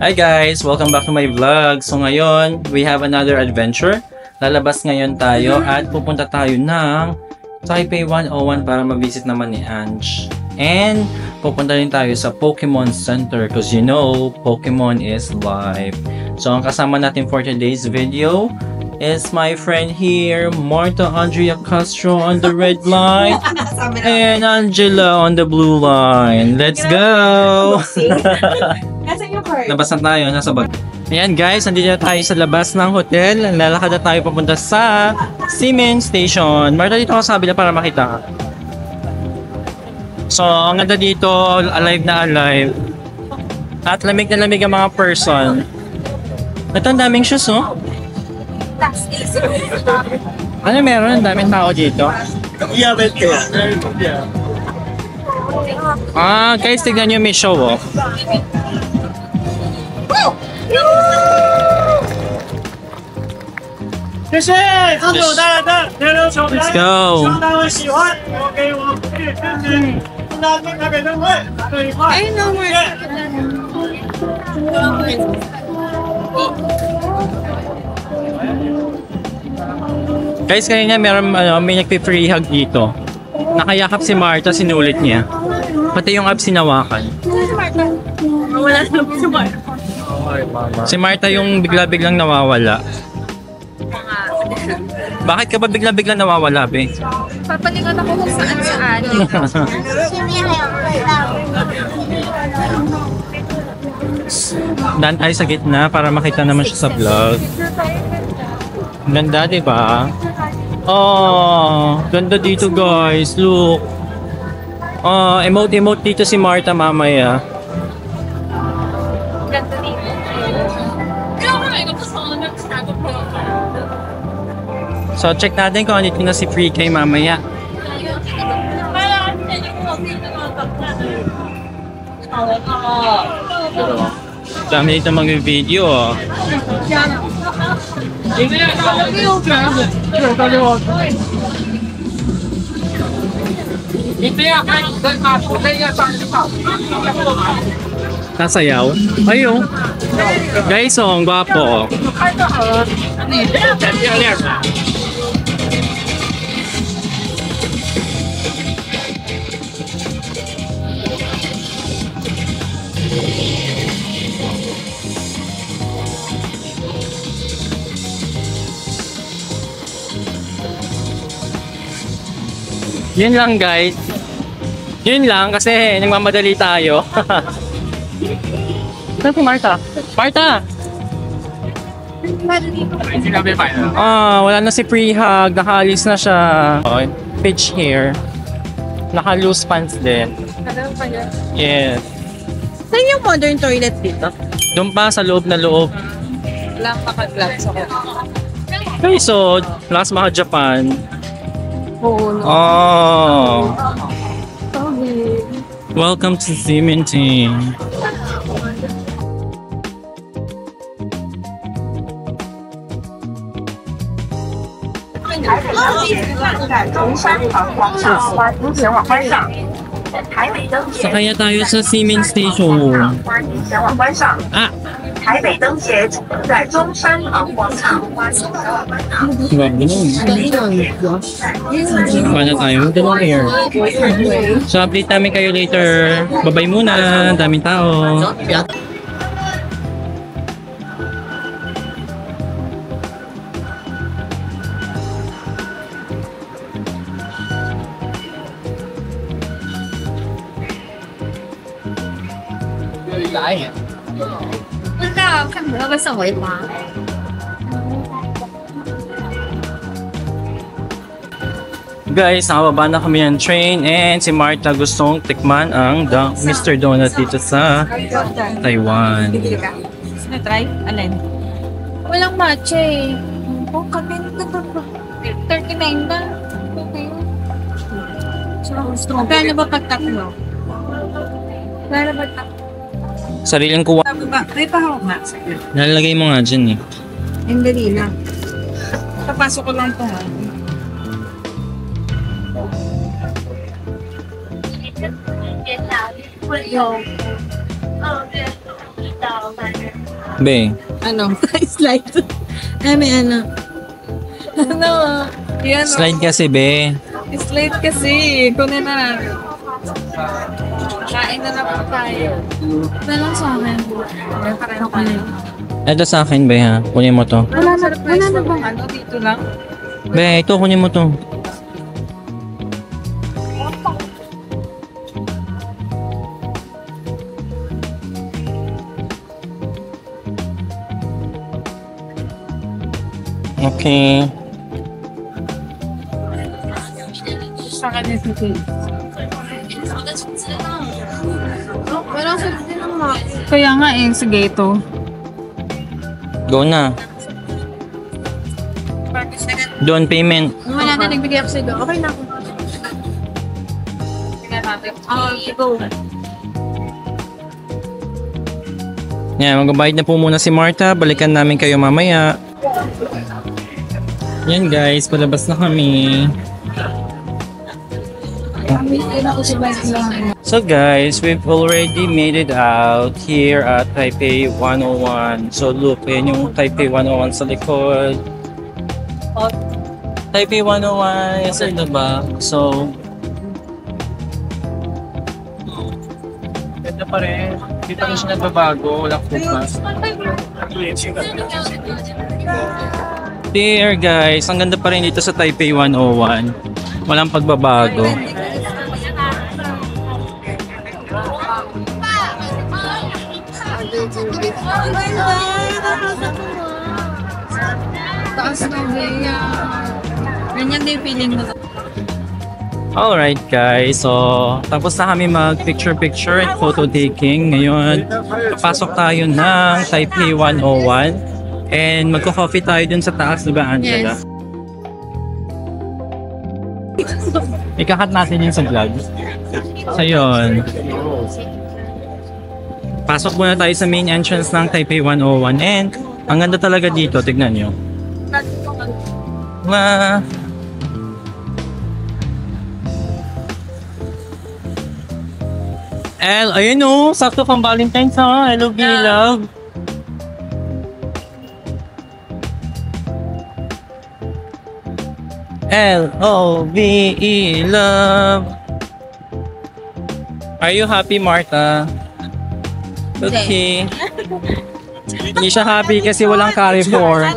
Hi guys! Welcome back to my vlog. So ngayon, we have another adventure. Lalabas ngayon tayo at pupunta tayo ng Taipei 101 para ma-visit naman ni Ange. And pupunta rin tayo sa Pokemon Center because you know, Pokemon is life. So ang kasama natin for today's video is my friend here, Marta Andrea Castro on the red line and Angela on the blue line. Let's go! Labas na tayo, nasa bag. Ayan guys, nandito na tayo sa labas ng hotel. Lalakad na tayo papunta sa Simin Station. Marta, dito ka sa kabila para makita ka. So, ang ganda dito, alive na alive. At lamig na lamig ang mga person. Ito, ang daming shoes, oh. Ano meron? Ang daming tao dito. Ah, guys, tignan nyo may show, oh. Let's go. Guys, kanina may nagpi-free hug dito. Nakayakap si Marta, sinulit niya. Pati yung abs sinawakan. Wala na si Marta. Si Marta yung bigla-biglang nawawala. Bakit ka ba bigla-biglang nawawala, be? Papalingan ako kung saan-saan. Dan tayo sa gitna para makita naman siya sa vlog. Ganda, di ba? Oh, ganda dito guys. Look. Oh, emote dito si Marta mamaya. Ganda dito. So, check natin kung ano na si Free Kay mamaya. Dami dito mag-video, oh. Nasayaw? Ayun. Guys, oh, ang gwapo. Yun lang guys. Yun lang kasi nagmamadali tayo. Saan si Marta? Marta! Wala na si Pre-Hug. Nakaalis na siya. Pitch hair. Naka-loose pants din. Yes. Saan yung modern toilet dito? Doon pa sa loob na loob. Lang maka-glass ako. Okay, so last maka Japan. Oo, no. Oh. Okay. Welcome to Cementing. Sakaya tayo sa Simin Station. Ah! Paano tayo? Dalawang air. So update namin kayo later. Bye-bye muna. Daming tao. Guys, nakababa na kami ng train and si Marta gustong tikman ang Mr. Donut dito sa Taiwan. Sinatry? Alin? Walang matcha eh. Oh, kami 39 na. Okay. So, kaya ba pag tatlo? Kaya ba tatlo? Sariling kuha. May pahawak na. Nalalagay mo nga dyan eh. Yung dali lang. Papasok ko lang ito nga. Be, Ano? Slide. May ano. Ano? Yan. slide kasi, be. Slide kasi. Kunin na natin. Kain na lang po tayo. Ito lang sa amin. Pareho ka na. Ito sa akin, be, ha? Kunin mo to. Wala na bang ano dito lang? Be, ito, kunin mo to. Okay. Sa kanya dito. Wala sa dito naman. Kaya nga eh, sige ito. Go na. Doon payment. Wala na nagbigay ako sa'yo. Okay na ako. Tingnan natin. Go. Yan, magbabayad na po muna si Martha. Balikan namin kayo mamaya. Yan guys, palabas na kami. So guys, we've already made it out here at Taipei 101. So look, yan yung Taipei 101 sa likod. Taipei 101, yes sir, diba? So, ganda pa rin. Hindi pa rin siya nagbabago. Walang focus. There guys, ang ganda pa rin dito sa Taipei 101. Walang pagbabago. Taas na din. Ganyan din feeling mo. Alright guys, so tapos na kami mag picture and photo taking. Ngayon, papasok tayo ng Taipei 101 and magko-coffee tayo dun sa taas, diba Angela? Yes. Ikakat natin yun sa vlog. So yun. Pasok muna tayo sa main entrance ng Taipei 101 and ang ganda talaga dito, tignan nyo. Wow. Ayun o, sakto pang Valentine's ha. Hello, B-Love. L-O-V-E, love. Are you happy, Martha? Okay. Hindi siya happy kasi walang Carrefour.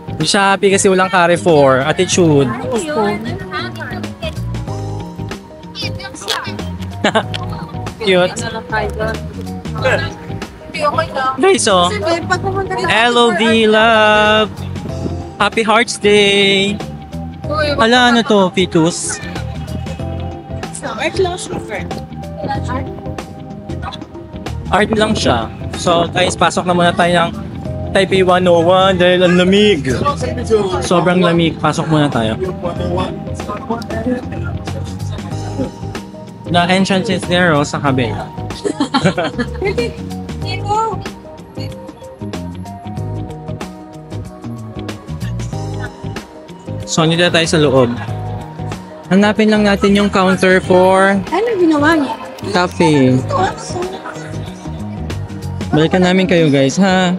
Hindi siya happy kasi walang Carrefour. Attitude. Cute. Guys, so, LOV love. Happy Hearts Day. Hala, ano to, fetus? Art lang siya. So, guys, pasok na muna tayo ng Taipei 101 dahil ang lamig. Sobrang lamig. Pasok muna tayo. The entrance is there, oh, sa kabila. So, nito tayo sa loob. Hanapin lang natin yung counter for Ano ginawa niya? cafe. Balikan namin kayo guys, ha?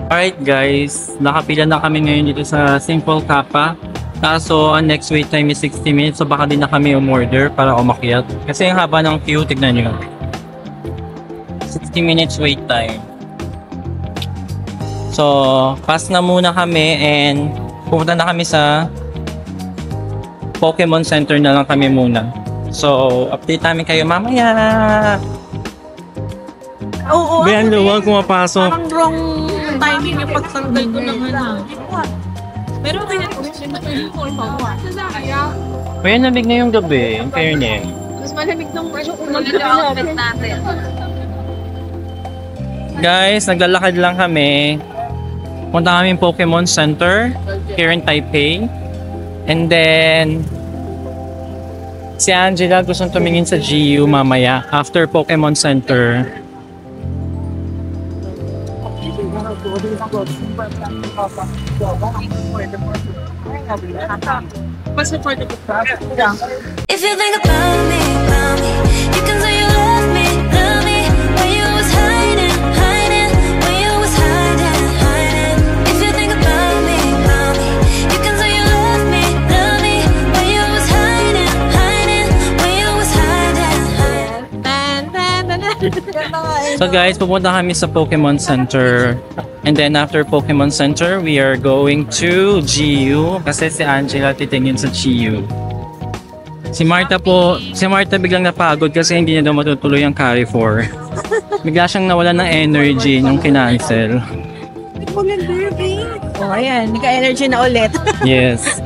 Alright guys, nakapila na kami ngayon dito sa Simple Kappa. Kaso, ang next wait time is 60 minutes, so baka din na kami umorder para umakyat. Kasi yung haba ng queue, tignan nyo. 60 minutes wait time. So, pass na muna kami and pupunta na kami sa Pokemon Center na lang kami muna. So, update namin kayo mamaya. Oo. Be, ang luwag pumapasok. Parang wrong timing yung pagtanggal ko ng ano. Pero kaya Kaya lamig na yung gabi, in fairness. mas malamig ng outfit natin. Guys, naglalakad lang kami. Punta kami Pokemon Center here in Taipei. And then, si Angela gustong tumingin sa GU mamaya after Pokemon Center. If you think about me, you can say you love me. So guys, pupunta kami sa Pokemon Center. And then after Pokemon Center, we are going to GU kasi si Angela titingin sa GU. Si Martha biglang napagod kasi hindi niya daw matutuloy ang Carry 4. Bigla siyang nawalan ng energy nung kinancel. Oh, ayan. Nagka-energy na ulit. Yes.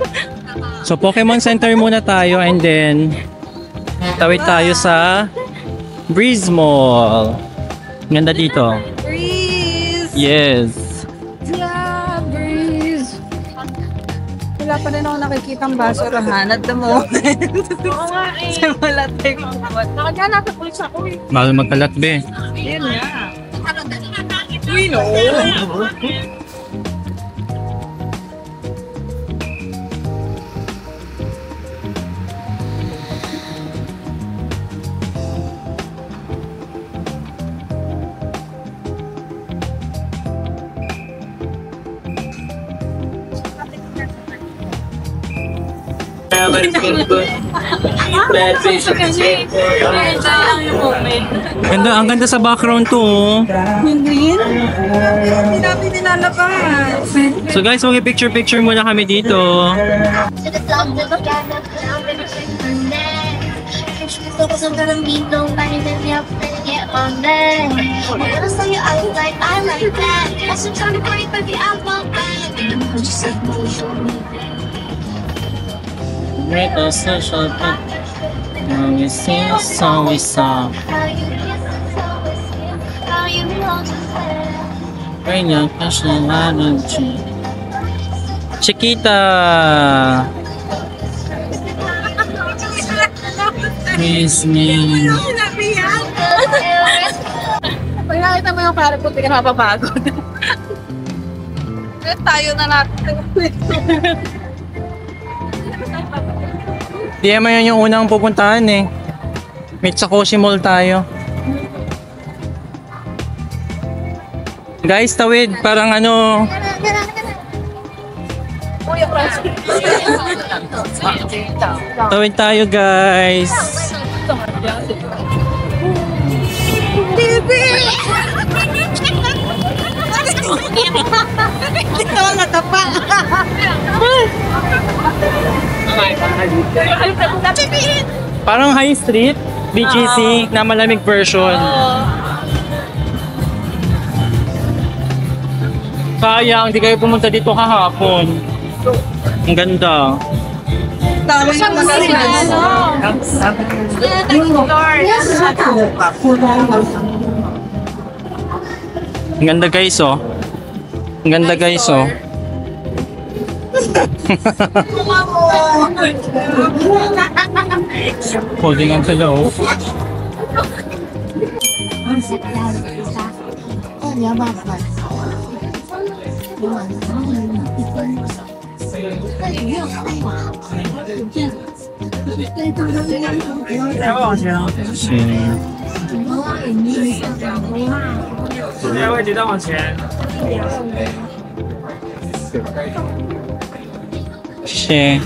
So Pokemon Center muna tayo and then tawid tayo sa Breeze Mall. Ganda dito. Breeze! Yes. Yeah, breeze! Wala pa rin ako nakikita ang basurahan at the moment. Oo nga eh. Sa malating buwan. Nakagana sa pulis ako eh. Mahal magkalat, be. Yun nga. Uy, no! Ganda, ang ganda sa background to. Oh. Yung green? Hindi natin nilalabas. So guys, mag-picture muna kami dito. Let us social we sing a song we saw. Right now, passion energy. Chiquita. Miss me. Pag nakita mo yung parang puti ka napapagod. Tayo na natin. Di naman yun yung unang pupuntahan eh. Mitsukoshi Mall tayo. Guys, tawid. Parang ano... Tawid tayo guys. Baby! Hindi ko natapa. Parang High Street, BGC, na malamig version. Sayang, hindi kayo pumunta dito kahapon. Ang ganda. Dami yung magaling. Ang ganda guys oh. Ang ganda guys oh. Holding on to the oak. Shit.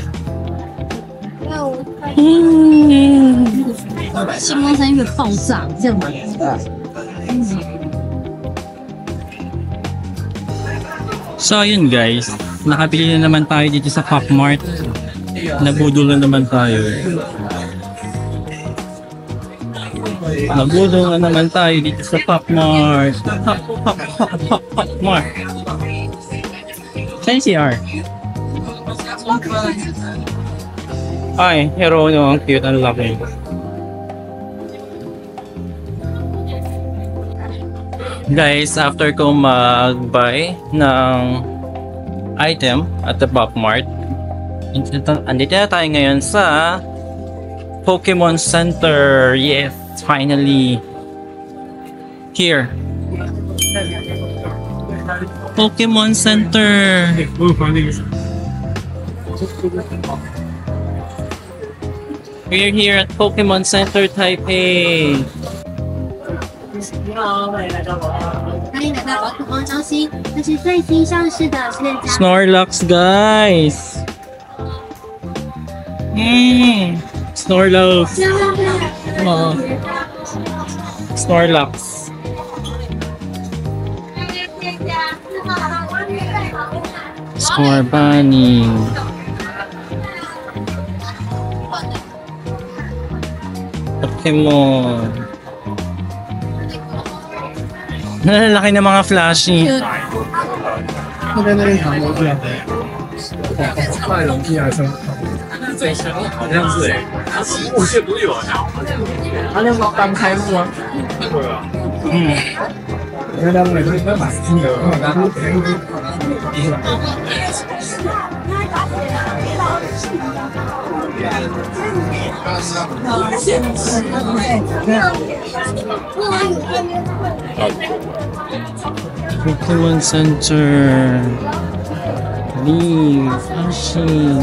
星光山因为爆炸，这样吗？ So ayun guys, nakabili na naman tayo dito sa Pop Mart. Nabudol na naman tayo. Nabudol na naman tayo dito sa Pop Mart. Pop Mart. Saan si R? Ay, hero no, ang cute, ang laki. Guys, after ko mag-buy ng item at the Pop Mart, andito na tayo ngayon sa Pokemon Center. Yes, finally. Here. Pokemon Center. We're here at Pokemon Center Taipei. 欢迎来到宝可梦中心，这是最新上市的现在。 Snorlax, guys. Snorlax. Oh. Snorlax. Score bunny. Pokemon. Nalalaki ng mga flashy. Pokemon Center. Leaf. Flashy.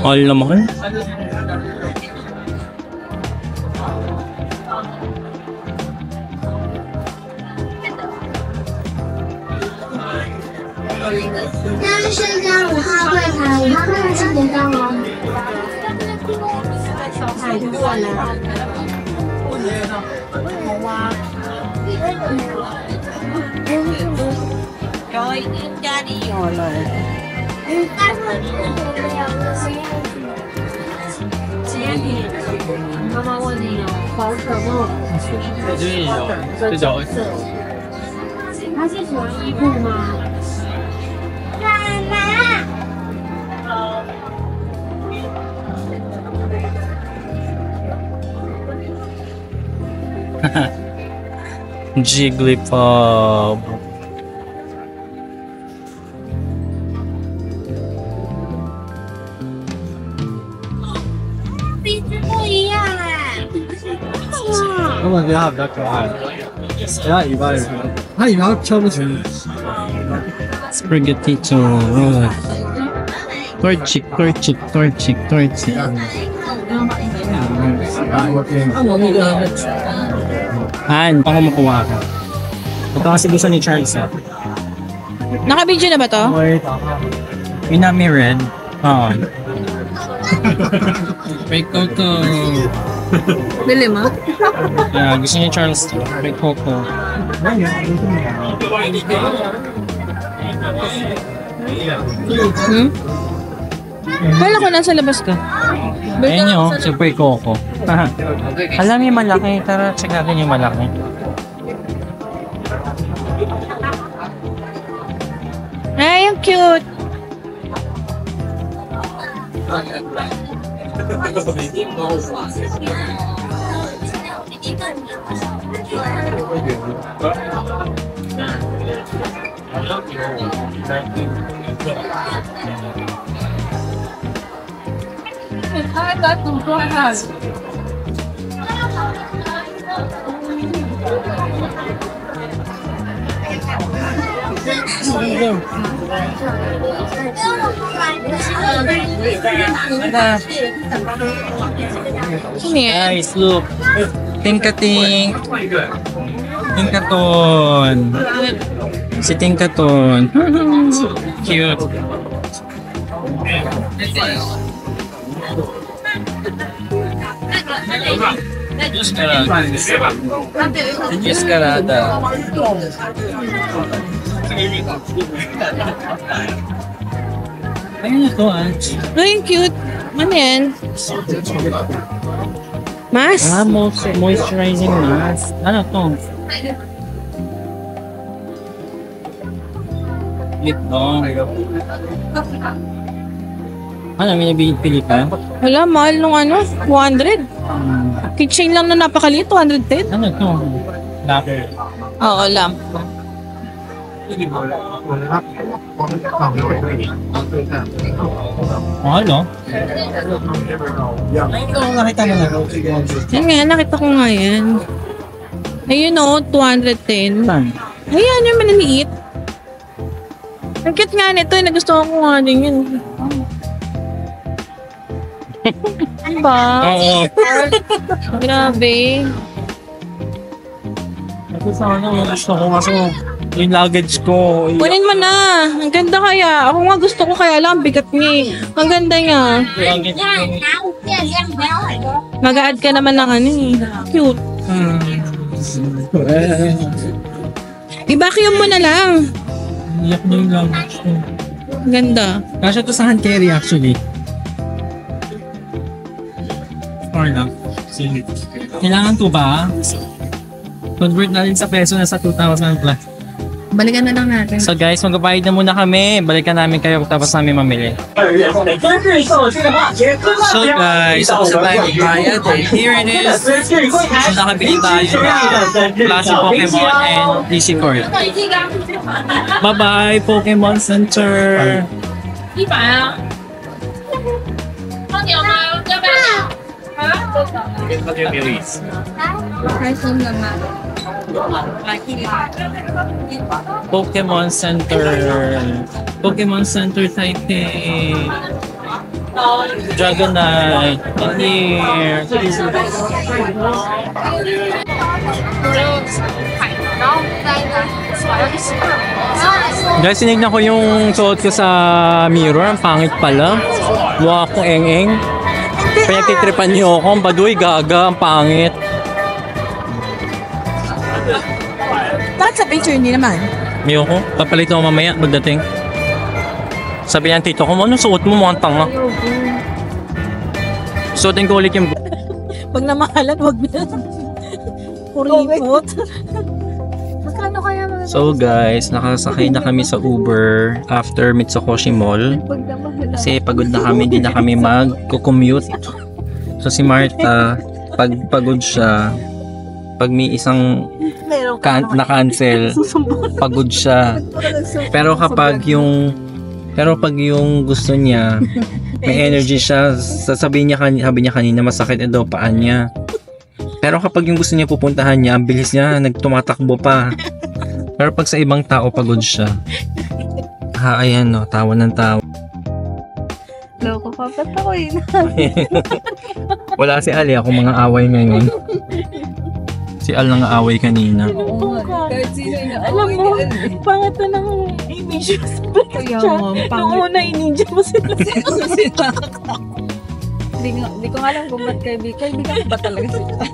All naman.但是5号柜台，5号柜台请别到哦。太过了。Rồi, yên cha đi rồi là.他是喜欢衣服吗？妈妈。 Jigglypuff. Spaghettito roll. Torchic. Han, ako makuha ka. Ito kasi gusto ni Charles. Naka-video na ba to? Minami red. Oo. May Coco. Bili mo? Yeah, gusto ni Charles. May Coco. Hmm? Wala ko nasa labas ka. Ayun nyo, super Coco. Alam niyo malaki. Tara, check natin yung malaki. Ay, ang cute. Guys, look. Tingkating. Tingkaton. Si Tingkaton. Cute. Descarada. Ayun na to, Ay, ang cute. Ano yan? Mas? Moisturizing mask. Ano to? Lip balm. Ano, may nabili ka? Wala, mahal nung ano, 200. Keychain lang na napakaliit, 210. Ano to? Lapper. Oo, lamp. Mahal, no? Ay, ito nakita mo na. Yan nga, nakita ko nga yan. Ayun o, 210. Saan? Ayan, yung maliliit. Ang cute nga nito, nagustuhan ko nga din yun. Diba? Oo. Grabe. Gusto ko kasi Yung luggage ko. Kunin mo na. Ang ganda kaya. Ako nga gusto ko kaya lang. Ang bigat niya eh. Ang ganda nga. Mag-a-add ka naman ng ano eh. Cute. I-vacuum mo na lang. Iyak na yung luggage ko. Ang ganda. Kasya to sa hand carry actually. Or lang. Sige. Kailangan ko ba? Convert na rin sa peso na sa 2,000 plus. Balikan na lang natin. So guys, magbabayad na muna kami. Balikan namin kayo tapos namin mamili. So guys, tapos na tayo magbayad. Here it is. Nakabili tayo ng Classic Pokemon and DC Cord. Bye-bye, Pokemon Center! 100啊？放牛吗？要不要？啊？开心了吗？ Pokemon Center. Pokemon Center Taipei. Dragonite. Here. Guys, sinignan ko yung suot ko sa mirror. Ang pangit pala. Mukha akong eng-eng. Pinagtitripan niyo ako. Ang baduy, gaga. Ang pangit. Bakit sa picture hindi naman? Miyo ko, papalit ako mamaya magdating. Sabi ng tito ko, ano suot mo mukhang tanga? Suotin ko ulit yung... Pag namahalan, wag na. Kuripot. Magkano kaya mga... So guys, nakasakay na kami sa Uber after Mitsukoshi Mall. Pag namahalan. Kasi pagod na kami, hindi na kami mag-commute. So si Martha, pag pagod siya, pag may isang na-cancel, pagod siya. Pero pag yung gusto niya, may energy siya, sabi niya kanina masakit na daw paan niya. Pero kapag yung gusto niya pupuntahan niya, ang bilis niya, nagtumatakbo pa. Pero pag sa ibang tao, pagod siya. Ayan no, tawa ng tawa. Loko pa, ba't ako yun? Wala si Ali, ako mga away ngayon. Si Al nang away kanina. Alam mo, pangit na ng image mo sa picture. Nung una, ininja mo sila. Hindi ko nga alam kung ba't kaibigan ko ba talaga sila.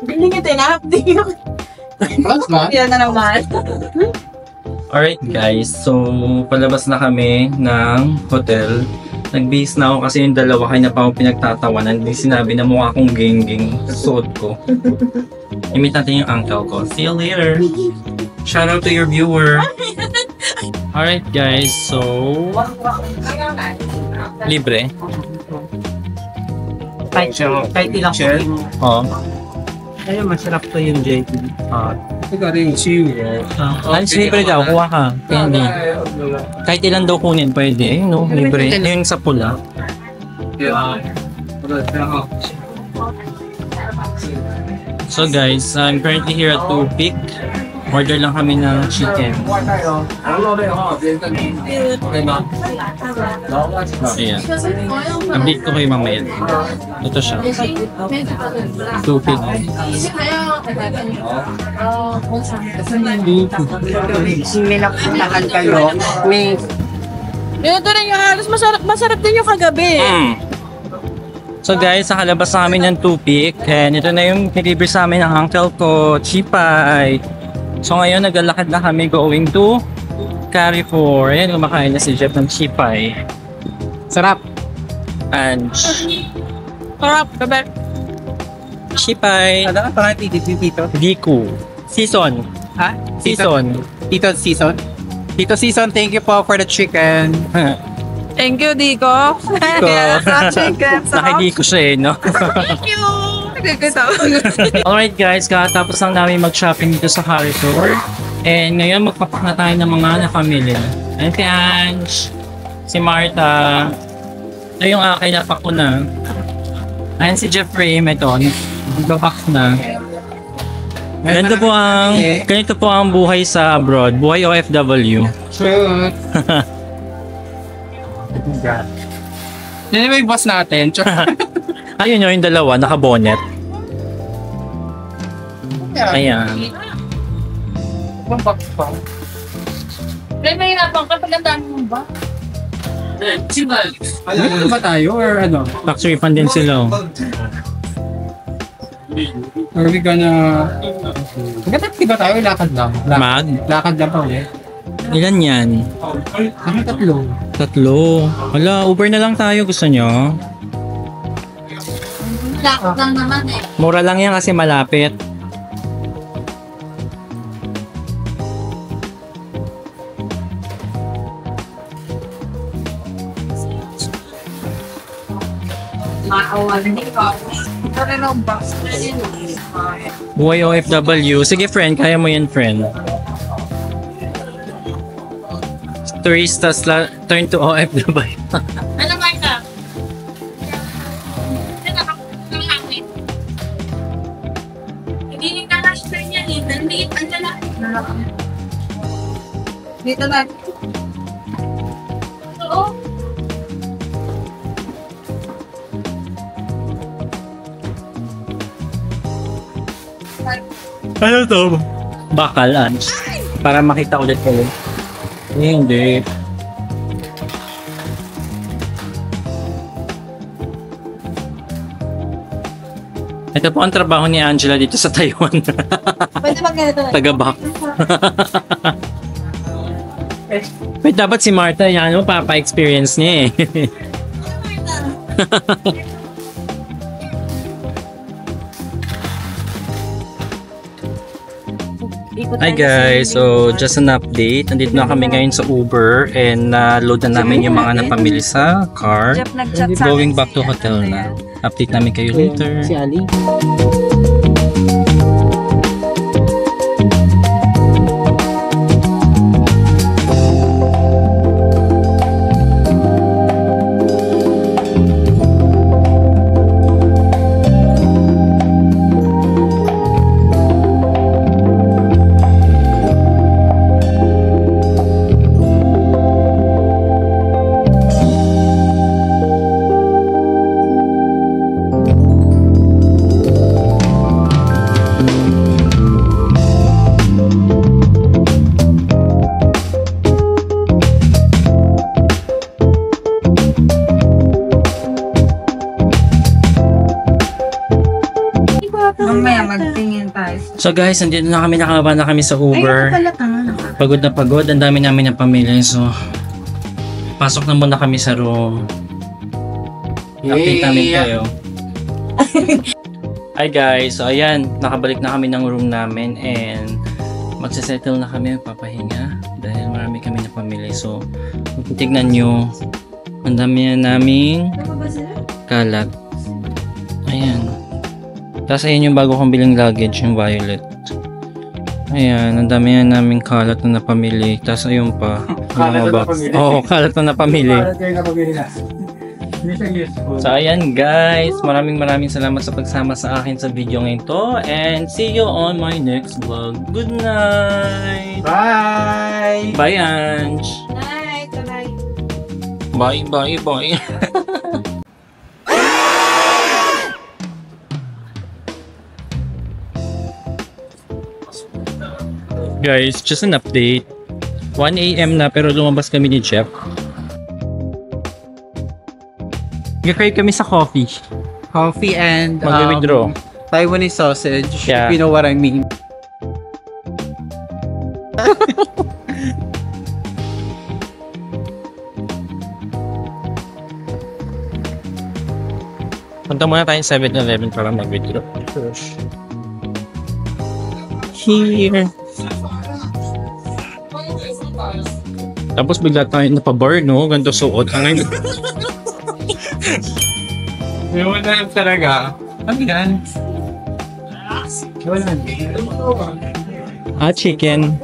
Hindi nga tinapdi. Yan na naman. Alright guys, so palabas na kami ng hotel. Nagbihis na ako kasi yung dalawa kayo na pa ako pinagtatawanan. Hindi sinabi na mukha akong geng-geng sa suot ko. I-meet natin yung uncle ko. See you later! Shout out to your viewer! Alright guys, so... Libre? Kahit ilang shell. Oo. Ayun, masarap to yung JT. Ito rin yung seaweed. Lunch libre daw, kuha ka. Pwede. Kahit ilan daw kunin, pwede. Ayun no, libre. Yung sa pula. So guys, I'm currently here at Tupik. Order lang kami ng chicken. Ayan. Update ko kayo mamaya. Ito siya. Tupik. May napuntahan kayo. May Ito rin yung halos masarap din yung kagabi. So guys, nakalabas na kami ng Tupik. And ito na yung deliver sa amin ng uncle ko, Chipay. So ngayon, naglalakad na kami going to Carrefour. Ayan, kumakain na si Jeff ng Chipay. sarap. And Sarap, gabi. Chipay. Ano ang pangalan Tito? Diku. Season. Ha? Season. Tito Season? Tito Season, thank you po for the chicken. Thank you, Diko. Yes, chicken. Nakidiko siya eh, no? Thank you. Alright guys, katapos lang namin mag-shopping dito sa Carrefour. And ngayon magpapak na tayo ng mga na-family. Ayan si Ange, si Martha, ito yung akin napak ko na. Ayan si Jeffrey, ito, magpapak na. Ganito po ang buhay sa abroad, buhay OFW. Shoot. Yan yung boss natin. Ayun yung dalawa, naka-bonnet. Ayan. Ibang box pa. Pre, mahirapan ka pag ang dami mo ba? Ano ba tayo or ano? Tax refund din sila. Oh. Are we gonna... Maganda ba tayo? Lakad lang. Lakad lang pa ulit. Ilan yan? Kami tatlo. Tatlo. Wala, Uber na lang tayo. Gusto nyo? Lakot lang naman eh. Mura lang yan kasi malapit. Ito rin ang box. Buhay OFW. Sige friend, kaya mo yan friend. Turistas turn to OFW. Ano ba ito? Hindi yung nakaster niya eh. Naliit ang lalaki. Dito na. Oo. Ano to? Bakalan. Para makita ulit kayo. Hindi. Ito po ang trabaho ni Angela dito sa Taiwan. Pwede ba ganito na? Taga-back. Wait, dapat si Martha yan, ano, papa-experience niya eh. Hi guys, so just an update. Nandito na kami ngayon sa Uber and na-load na namin yung mga napamili sa car. Jeff nag-chat sa Going akin back to hotel na. Update namin kayo later. Si Ali. Mamaya magtingin tayo. So guys, nandito na kami, nakababa na kami sa Uber. Pagod na pagod, ang dami namin ng pamilya. So, pasok na muna kami sa room. Update namin kayo. Hi guys, so ayan, nakabalik na kami ng room namin and magsasettle na kami, papahinga dahil marami kami na pamili. So, kung tignan nyo, ang dami na naming kalat. Ayan. Tapos ayan yung bago kong biling luggage, yung violet. Ayan, ang dami na naming kalat na napamili. Tapos ayun pa. Kalat na napamili. Oo, kalat na napamili. So ayan guys, maraming salamat sa pagsama sa akin sa video ngayon to, and see you on my next vlog. Good night. Bye. Bye Ange. Night, bye. Bye. Guys, just an update. 1 AM na pero lumabas kami ni Jeff. Nag-crave kami sa coffee. Coffee and Mag-withdraw. Taiwanese sausage. Yeah. If you know what I mean. Punta muna tayong 7-Eleven para mag-withdraw. Here. Tapos bigla tayo napabar, no? Ganito suot. Ang ngayon. Yung na talaga. Ano yan? Chicken.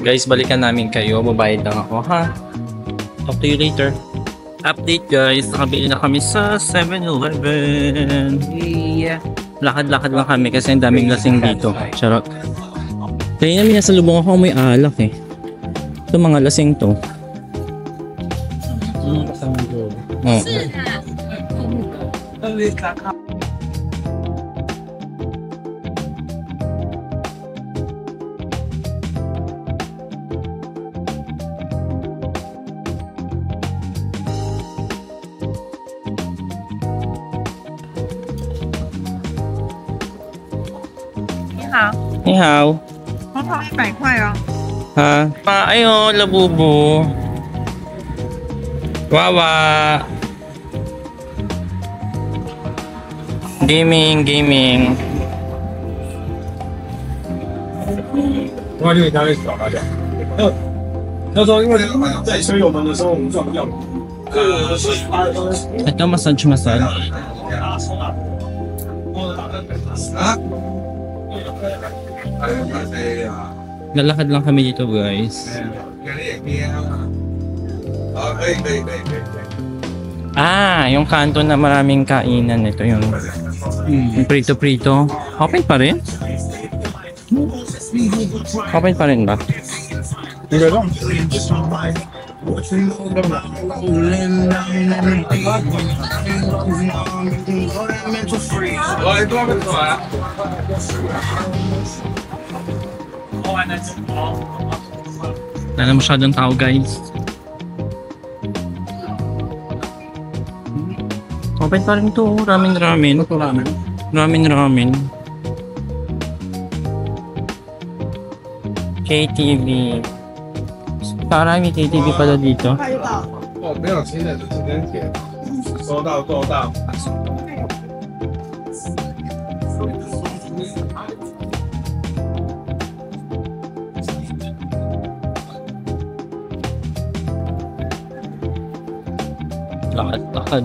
Guys, balikan namin kayo. Babayad lang ako, ha? Talk to you later. Update guys, nakabili na kami sa 7-Eleven. Yeah. Lakad-lakad lang kami kasi ang daming lasing dito. Charot. Kaya namin nasa lubong ako may alak eh. Ito mga lasing to. Oo. 好， Ni hao. 好好100块哦。 Ha? Ay, oh, labubo. Wawa. Gaming. 我就给他小大点。那时候因为在吹我们的时候，我们撞不掉。Ito, massage. Lalakad lang kami dito, guys. Yung kanto na maraming kainan. Ito yung prito-prito. Open pa rin? Open pa rin ba? Hindi lang. Wala na masyadong tao, guys. Open pa rin to. Ramen. Ito ramen. Ramen. KTV. Parang may KTV pala dito. 哦，没有新的，就直接点。收到。 Lakad.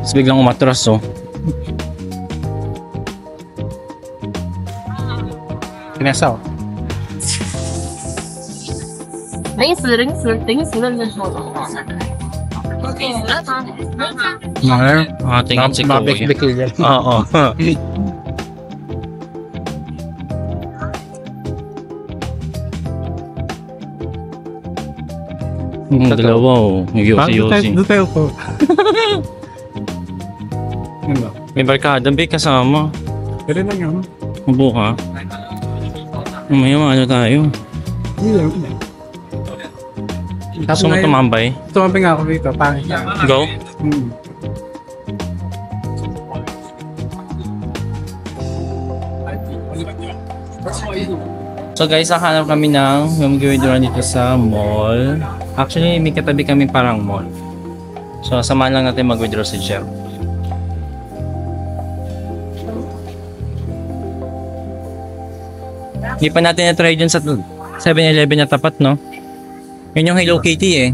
Tapos biglang umatras, oh. Kinesa. 零死的人说的话。 Tingin si Kuya. Mabik-bik yan. Oo. Dalawa, oh. Yosi. Doon tayo po. Ano? May barkada, may kasama. Pwede lang yun. Mabuo ka. Mamaya tayo. Hindi lang. Gusto mo tumambay? Tumambay nga ako dito. Pangit. Go? So guys, nakahanap kami ng gawin dito sa mall. Actually, may katabi kami parang mall. So, samahan lang natin mag-withdraw si Jeff. Hindi pa natin na-try dyan sa 7-Eleven na tapat, no? Yun yung Hello Kitty eh.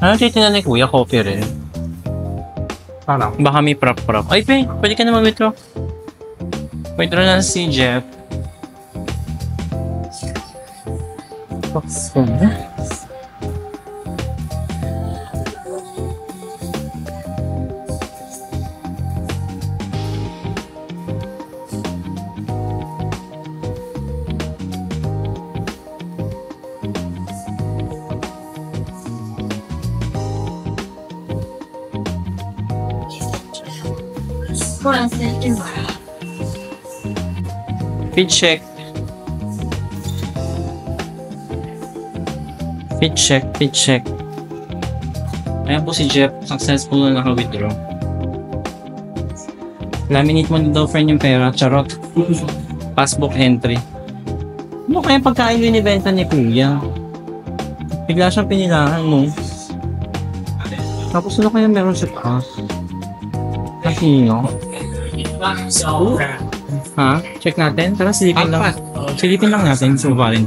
Ano titignan ni Kuya? Coffee rin. Paano? Baka may prop. Ay, pwede ka na mag-withdraw. Withdraw na si Jeff. Fit check. Ayan po si Jeff, successful na naka-withdraw. Laminate mo na daw friend yung pera, charot. Passbook entry. Ano kaya pagkain binibenta ni Kuya? Bigla siyang pinilahan mo. Tapos ano kaya meron sa taas? Kasino? Ha? Check natin? Tara, silipin lang. Silipin lang natin, so valid.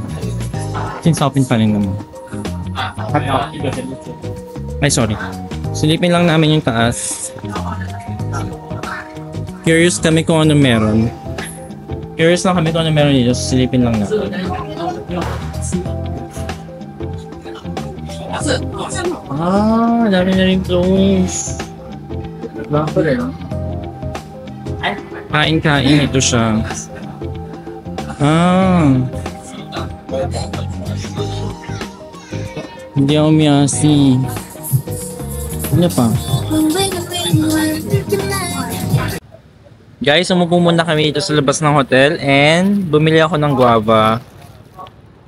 Since open pa rin naman. Ay, sorry. Silipin lang namin yung taas. Curious kami kung ano meron. Curious lang kami kung ano meron dito, so silipin lang natin. Dami na rin clothes. Kain-kain, ito siya. Hindi ako miyasi. Ano pa? Guys, umupo muna kami dito sa labas ng hotel and bumili ako ng guava.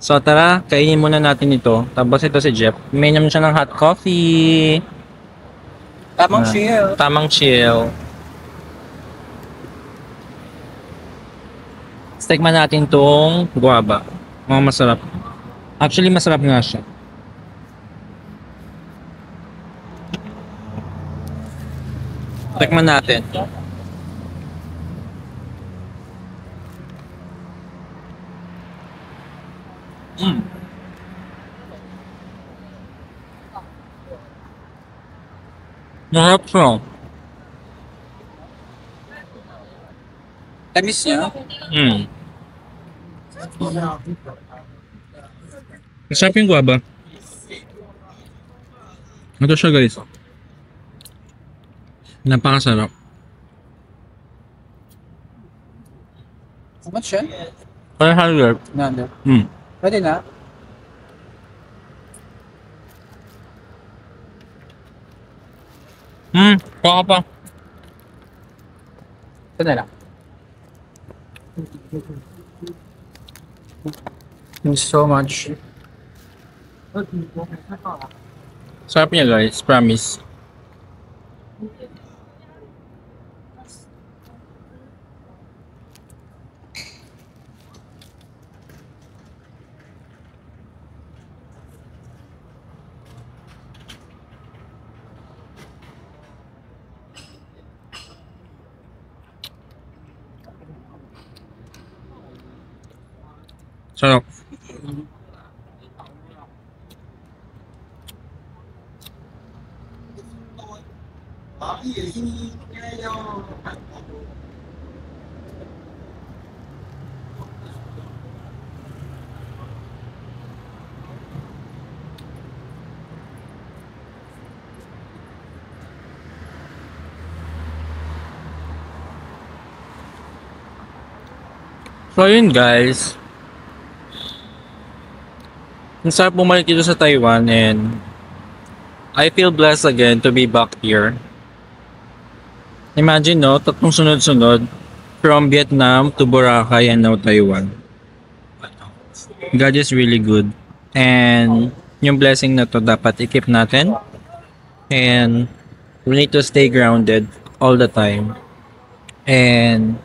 So tara, kainin muna natin ito. Tapos ito si Jeff. Uminom siya ng hot coffee. Tamang chill. Tamang chill. Tikman natin tong guava. Mga masarap. Actually, masarap nga siya. Tikman natin. Masarap siya. Tamis niya. Masarap yung guava. Ito siya guys. Napakasarap. How much siya? Kaya halip. Nando. Hmm. Pwede na. Kaka pa. Ito na lang. Thanks so much. Sarap niya guys, promise. Sarap. So yun guys. Ang sarap bumalik dito sa Taiwan and I feel blessed again to be back here. Imagine no, tatlong sunod-sunod from Vietnam to Boracay and now Taiwan. God is really good. And yung blessing na to dapat i-keep natin. And we need to stay grounded all the time. And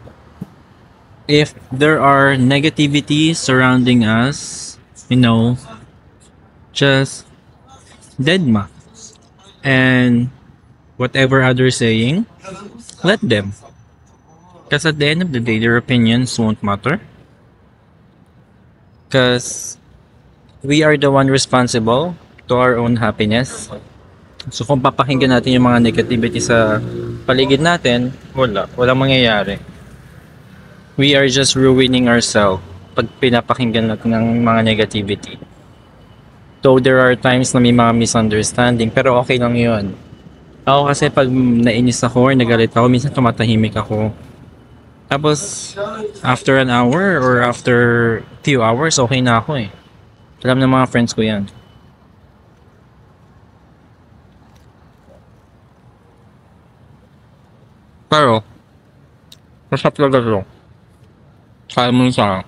if there are negativity surrounding us, you know, just deadma. And whatever others saying, let them. Because at the end of the day, their opinions won't matter. Because we are the one responsible to our own happiness. So kung papakinggan natin yung mga negativity sa paligid natin, walang mangyayari. We are just ruining ourselves pag pinapakinggan natin ng mga negativity. Though there are times na may mga misunderstanding, pero okay lang yun. Ako kasi pag nainis ako or nagalit ako, minsan tumatahimik ako. Tapos, after an hour or after few hours, okay na ako eh. Alam ng mga friends ko yan. Pero, masarap talaga ito. Kaya mo sa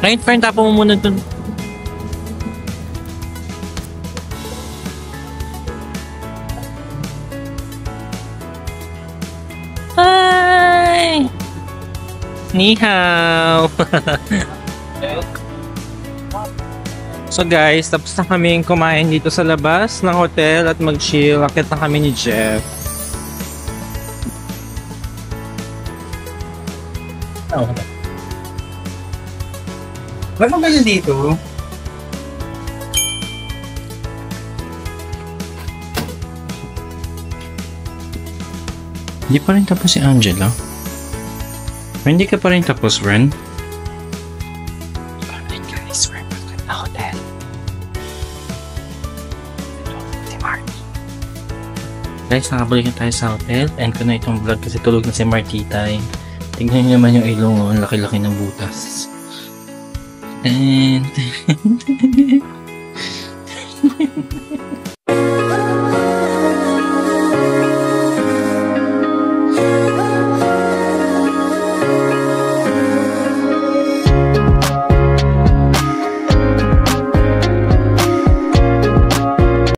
Kahit friend, tapo mo muna dun. Hi! Ni hao! So guys, tapos na kaming kumain dito sa labas ng hotel at mag-chill. Akit na kami ni Jeff. Oh. Ba't mo ganyan dito? Hindi pa rin tapos si Angela. Hindi ka pa rin tapos, Ren? Alright guys, we're back at the hotel. Si Marty. Guys, nakabalik na tayo sa hotel. End ko na itong vlog kasi tulog na si Martita. Tingnan niyo naman yung ilong, oh. Ang laki-laki ng butas. And